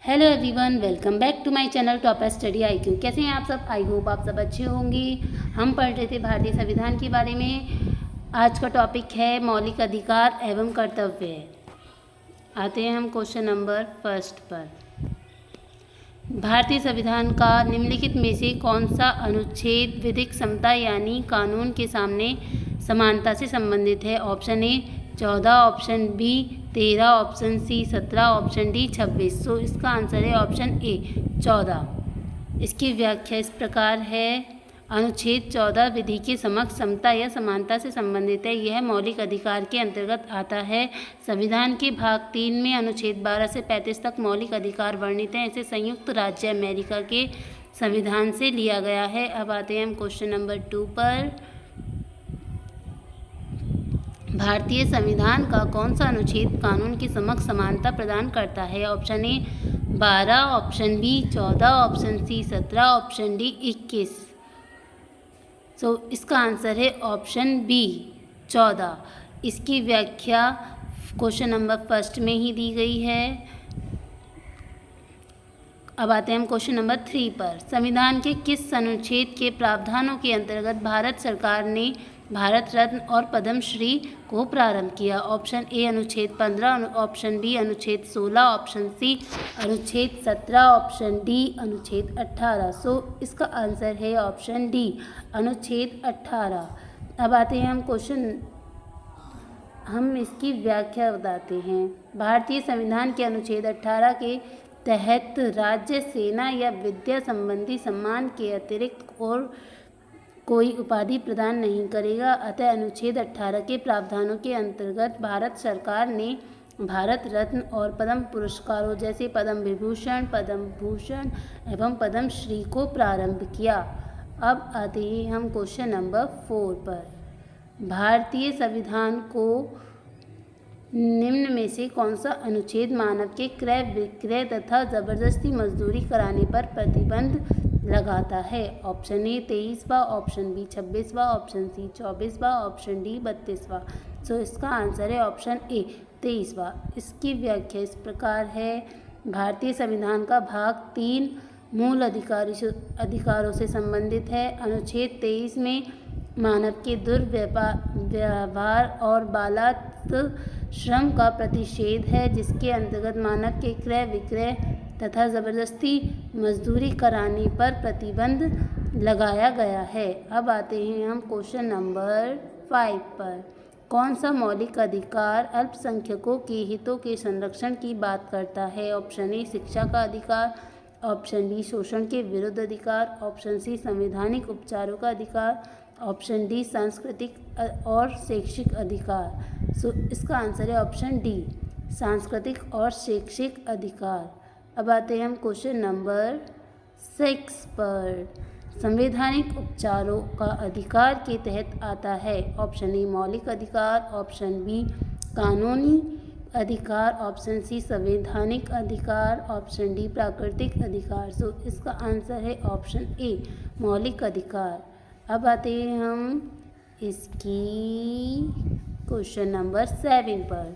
Hello everyone, welcome back to my channel topper study IQ। कैसे हैं आप सब? आई होप आप सब अच्छे होंगे। हम पढ़ रहे थे भारतीय संविधान के बारे में। आज का टॉपिक है मौलिक अधिकार एवं कर्तव्य। आते हैं हम क्वेश्चन नंबर फर्स्ट पर। भारतीय संविधान का निम्नलिखित में से कौन सा अनुच्छेद विधिक समता यानी कानून के सामने समानता से संबंधित है? Option A 14, option B 13, option C 17, option D 26। So इसका आंसर है ऑप्शन ए 14। इसकी व्याख्या इस प्रकार है। अनुच्छेद 14 विधि के समक्ष समता या समानता से संबंधित है। यह मौलिक अधिकार के अंतर्गत आता है। संविधान के भाग 3 में अनुच्छेद 12 से 35 तक मौलिक अधिकार वर्णित हैं। इसे संयुक्त राज्य अमेरिका के संविधान से लिया गया है। अब आते हैं हम क्वेश्चन नंबर 2 पर। भारतीय संविधान का कौन सा अनुच्छेद कानून के समक्ष समानता प्रदान करता है? Option A 12, option B 14, option C 17, option D 21। So इसका आंसर है ऑप्शन बी 14। इसकी व्याख्या क्वेश्चन नंबर फर्स्ट में ही दी गई है। अब आते हैं हम क्वेश्चन नंबर 3 पर। संविधान के किस अनुच्छेद के प्रावधानों के अंतर्गत भारत सरकार ने भारत रत्न और पद्मश्री को प्रारंभ किया? ऑप्शन ए अनुच्छेद 15, ऑप्शन बी अनुच्छेद 16, ऑप्शन सी अनुच्छेद 17, ऑप्शन डी अनुच्छेद 18। सो इसका आंसर है ऑप्शन डी अनुच्छेद 18। अब आते हैं हम इसकी व्याख्या बताते हैं। भारतीय संविधान के अनुच्छेद 18 के तहत राज्य, सेना या विद्या संबंधी सम्मान के अतिरिक्त और कोई उपाधि प्रदान नहीं करेगा। अतः अनुच्छेद 18 के प्रावधानों के अंतर्गत भारत सरकार ने भारत रत्न और पद्म पुरस्कारों जैसे पद्म विभूषण, पद्म भूषण एवं पद्मश्री को प्रारंभ किया। अब आते हैं हम क्वेश्चन नंबर 4 पर। भारतीय संविधान को निम्न में से कौन सा अनुच्छेद मानव के क्रय विक्रय तथा जबरदस्ती मजदूरी कराने पर प्रतिबंध लगाता है? ऑप्शन ए 23वां, ऑप्शन बी 26वां, ऑप्शन सी 24वां, ऑप्शन डी 32वां। सो इसका आंसर है ऑप्शन ए 23वां। इसकी व्याख्या इस प्रकार है। भारतीय संविधान का भाग 3 मूल अधिकारों से संबंधित है। अनुच्छेद 23 में मानव के दुर्व्यवहार और बालात श्रम का प्रतिषेध है, जिसके अंतर्गत मानव के क्रय विक्रय तथा ज़बरदस्ती मजदूरी कराने पर प्रतिबंध लगाया गया है। अब आते हैं हम क्वेश्चन नंबर 5 पर। कौन सा मौलिक अधिकार अल्पसंख्यकों के हितों के संरक्षण की बात करता है? ऑप्शन ए शिक्षा का अधिकार, ऑप्शन बी शोषण के विरुद्ध अधिकार, ऑप्शन सी संवैधानिक उपचारों का अधिकार, ऑप्शन डी सांस्कृतिक और शैक्षिक अधिकार। सो इसका आंसर है ऑप्शन डी सांस्कृतिक और शैक्षिक अधिकार। अब आते हैं हम क्वेश्चन नंबर 6 पर। संवैधानिक उपचारों का अधिकार के तहत आता है? ऑप्शन ए मौलिक अधिकार, ऑप्शन बी कानूनी अधिकार, ऑप्शन सी संवैधानिक अधिकार, ऑप्शन डी प्राकृतिक अधिकार। सो इसका आंसर है ऑप्शन ए मौलिक अधिकार। अब आते हैं हम इसकी क्वेश्चन नंबर 7 पर।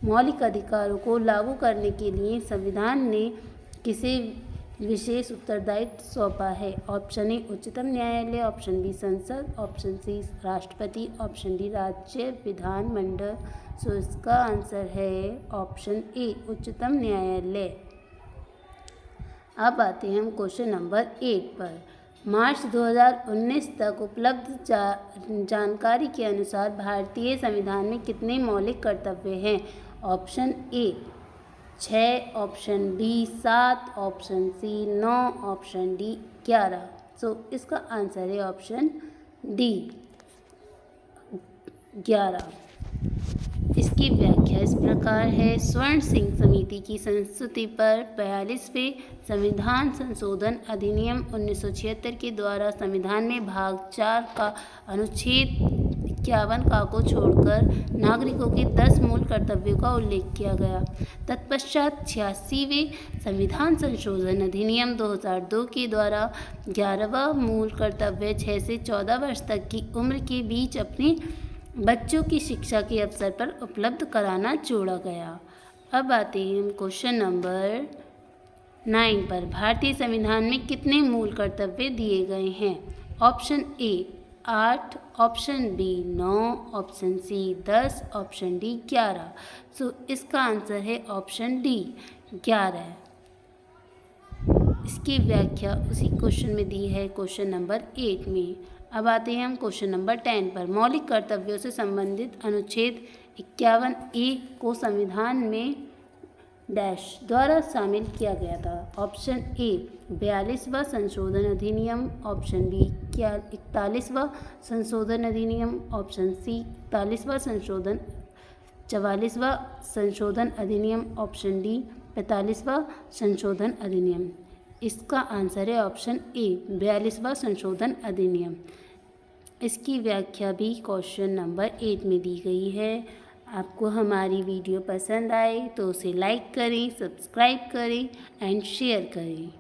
मौलिक अधिकारों को लागू करने के लिए संविधान ने किसे विशेष उत्तरदायित्व सौंपा है? ऑप्शन ए उच्चतम न्यायालय, ऑप्शन बी संसद, ऑप्शन सी राष्ट्रपति, ऑप्शन डी राज्य विधानमंडल। सो इसका आंसर है ऑप्शन ए उच्चतम न्यायालय। अब आते हैं हम क्वेश्चन नंबर 8 पर। मार्च 2019 तक उपलब्ध जानकारी के अनुसार भारतीय संविधान में कितने मौलिक कर्तव्य हैं? Option A 6, option B 7, option C 9, option D 11। So इसका आंसर है ऑप्शन डी 11। इसकी व्याख्या इस प्रकार है। स्वर्ण सिंह समिति की संस्तुति पर 42वें संविधान संशोधन अधिनियम 1976 के द्वारा संविधान में भाग 4 का अनुच्छेद 51 का को छोड़कर नागरिकों के 10 मूल कर्तव्यों का उल्लेख किया गया। तत्पश्चात 86वें संविधान संशोधन अधिनियम 2002 के द्वारा 11वां मूल कर्तव्य 6 से 14 वर्ष तक की उम्र के बीच अपने बच्चों की शिक्षा के अवसर पर उपलब्ध कराना जोड़ा गया। अब आते हैं हम क्वेश्चन नंबर 9 पर भारतीय संविधान में कितने मूल कर्तव्य दिए गए हैं? Option A 8, option B 9, option C 10, option D 11। So इसका आंसर है ऑप्शन डी 11। इसकी व्याख्या उसी क्वेश्चन में दी है, क्वेश्चन नंबर 8 में। अब आते हैं हम क्वेश्चन नंबर 10 पर। मौलिक कर्तव्यों से संबंधित अनुच्छेद 51A को संविधान में डैश द्वारा शामिल किया गया था। ऑप्शन ए 42वां संशोधन अधिनियम, ऑप्शन बी 41वां संशोधन अधिनियम, ऑप्शन सी 41वां संशोधन, 44वां संशोधन अधिनियम, ऑप्शन डी 45वां संशोधन अधिनियम। इसका आंसर है ऑप्शन ए 42वां संशोधन अधिनियम। इसकी व्याख्या भी क्वेश्चन नंबर 8 में दी गई है। आपको हमारी वीडियो पसंद आए तो उसे लाइक करें, सब्सक्राइब करें एंड शेयर करें।